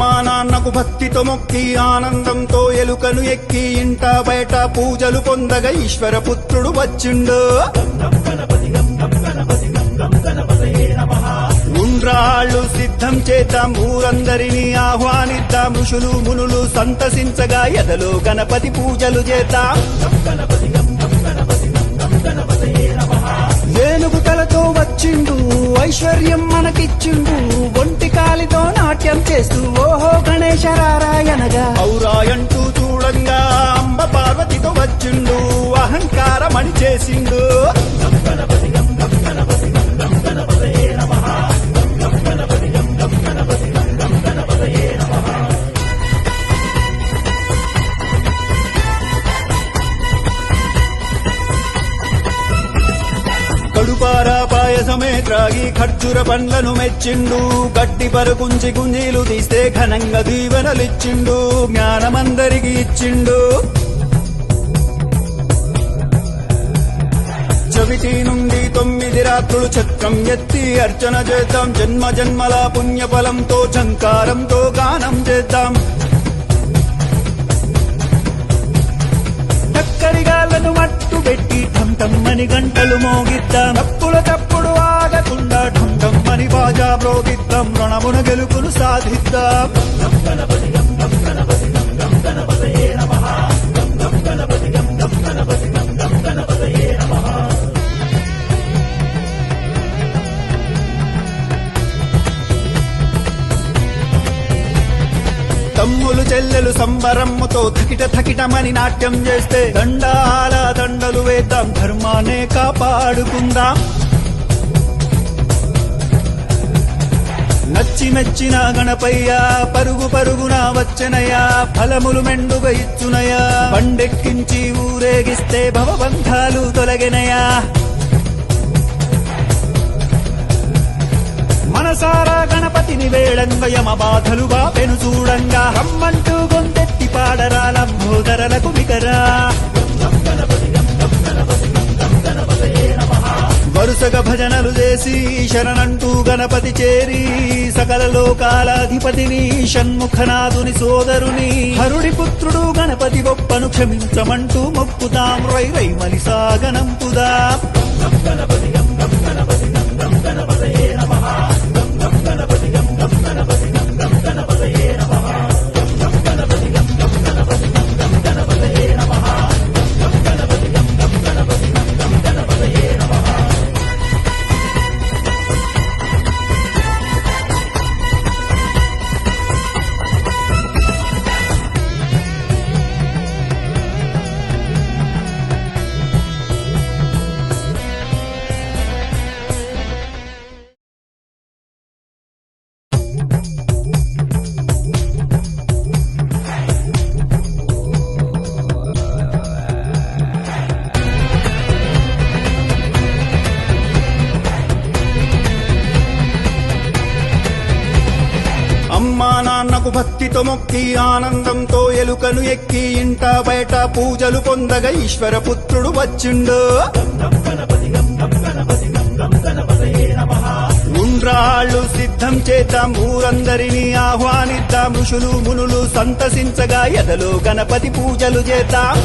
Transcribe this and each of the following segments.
అమ్మా నాన్నకు భక్తితో మొక్కి ఆనందంతో ఎలుకను ఎక్కి ఇంట బయట పూజలు పొందగా ఈశ్వర పుత్రుడు వచ్చిండు. ఉండ్రాళ్ళు సిద్ధం చేద్దాం, ఊరందరినీ ఆహ్వానిద్దాం, ఋషులు మునులు సంతసించగా ఎదలో గణపతి పూజలు చేద్దాం. ఏనుగు తలతో వచ్చిండు, ఐశ్వర్యం మనకిచ్చిండు, ఒంటి కాలితో నాట్యం చేస్తూ ఓహో గణేశ రారాయణగా ఔరాయంటూ చూడంగా అంబ పార్వతితో వచ్చిండు, అహంకారమణి చేసిండు. కడుపారా పాయసమే త్రాగి ఖర్జూర పండ్లను మెచ్చిండు, గడ్డి పరుకుంచి గుంజీలు తీస్తే ఘనంగా దీవెనలిచ్చిండు, జ్ఞానమందరికి ఇచ్చిండు. చవితి నుండి 9 రాత్రులు చక్రం ఎత్తి అర్చన చేద్దాం, జన్మ జన్మల పుణ్యఫలంతో ఝంకారంతో గానం చేద్దాం. చక్కరిగాళ్లను మట్టు పెట్టి ఠంఠమ్మని గంటలు మోగిద్దాం, తప్పుడు ఆగకుండా ఠంఠమ్మని బాజా మ్రోగిద్దాం, రుణమున గెలుపును సాధిద్దాం. తమ్ములు చెల్లెలు సంబరమ్ముతో థకిట థకిటమని నాట్యం చేస్తే దండాల దండలు వేద్దాం, ధర్మాన్నే కాపాడుకుందాం. నచ్చి మెచ్చిన గణపయ్య పరుగు పరుగున వచ్చనయ్యా, ఫలములు మెండుగా ఇచ్చునయా, బండెక్కించి ఊరేగిస్తే భవబంధాలు తొలగినయా. మనసారా గణపతిని వేళంగా యమ బాధలు బాపెను చూడంగా, రమ్మంటూ గొంతెత్తి పాడరా లంబోదరలకు వికరా. వరుసగా భజనలు చేసి శరణంటూ గణపతి చేరి, సకల లోకాలాధిపతిని షణ్ముఖనాథుని సోదరుని హరుడి పుత్రుడు గణపతి బొప్పను క్షమించమంటూ మొక్కుతాం, రై రై మలి సాగనంపుదాం. అమ్మా నాన్నకు భక్తితో మొక్కి ఆనందంతో ఎలుకను ఎక్కి ఇంట బయట పూజలు పొందగా ఈశ్వర పుత్రుడు వచ్చిండు. ఉండ్రాళ్ళు సిద్ధం చేద్దాం, ఊరందరినీ ఆహ్వానిద్దాం, ఋషులు మునులు సంతసించగా ఎదలో గణపతి పూజలు చేద్దాం.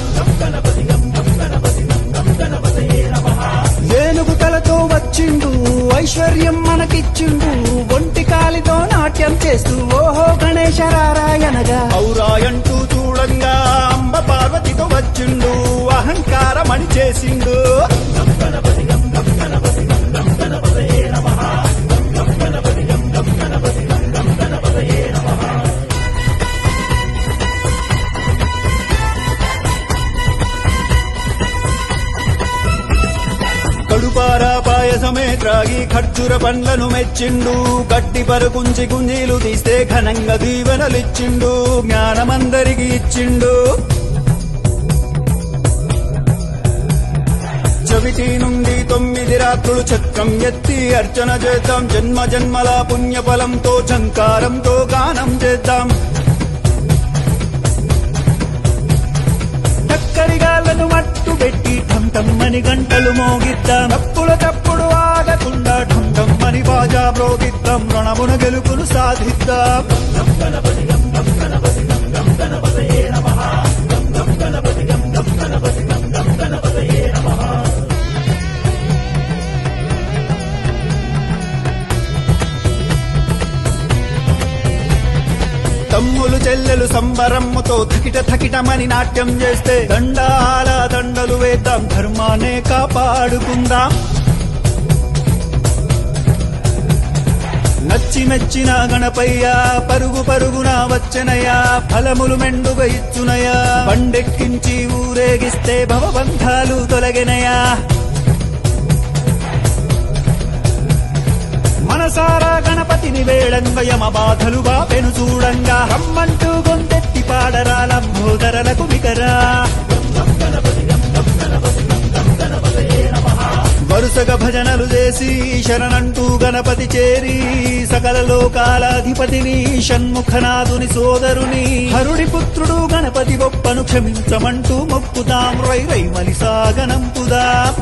ఏనుగు తలతో వచ్చిండు, ఐశ్వర్యం మనకిచ్చిండు, ఒంటి కాలితో నాట్యం చేస్తూ ఓహో గణేశ రారాయణగా ఔరాయంటూ చూడంగా అంబ పార్వతితో వచ్చిండు, అహంకారమణి చేసిండు. కడుపారా పాయసమే త్రాగి ఖర్జూర పండ్లను మెచ్చిండు, గడ్డి పరుకుంచి గుంజీలు తీస్తే ఘనంగా దీవెనలిచ్చిండు, జ్ఞానమందరికి ఇచ్చిండు. చవితి నుండి 9 రాత్రులు చక్రం ఎత్తి అర్చన చేద్దాం, జన్మ జన్మల పుణ్యఫలంతో ఝంకారంతో గానం చేద్దాం. చక్కరిగాళ్లను మట్టు పెట్టి ఠంఠమ్మని గంటలు మోగిద్దాం, తప్పుడు ఆగకుండా తప్పకుండా ఢం ఢం అని బాజా మ్రోగిద్దాం, రణమున గెలుపును సాధిద్దాం. తమ్ములు చెల్లెలు సంబరమ్ముతో థకిట థకిటమని నాట్యం చేస్తే దండాల దండలు వేద్దాం, ధర్మాన్నే కాపాడుకుందాం. నచ్చి మెచ్చిన గణపయ్య పరుగు పరుగున వచ్చనయ్యా, ఫలములు మెండుగా ఇచ్చునయా, బండెక్కించి ఊరేగిస్తే భవబంధాలు తొలగినయా. మనసారా గణపతిని వేళంగ యమ బాధలు బాపెను చూడంగా, రమ్మంటూ గొంతెత్తి పాడరా లంబోదరలకు వికరా. వరుసగా భజనలు చేసి శరణంటూ గణపతి చేరి, సకల లోకాలాధిపతిని షణ్ముఖనాథుని సోదరుని హరుడి పుత్రుడు గణపతి బొప్పను క్షమించమంటూ మొక్కుతాం, రై రై మలి సాగనంపుదాం.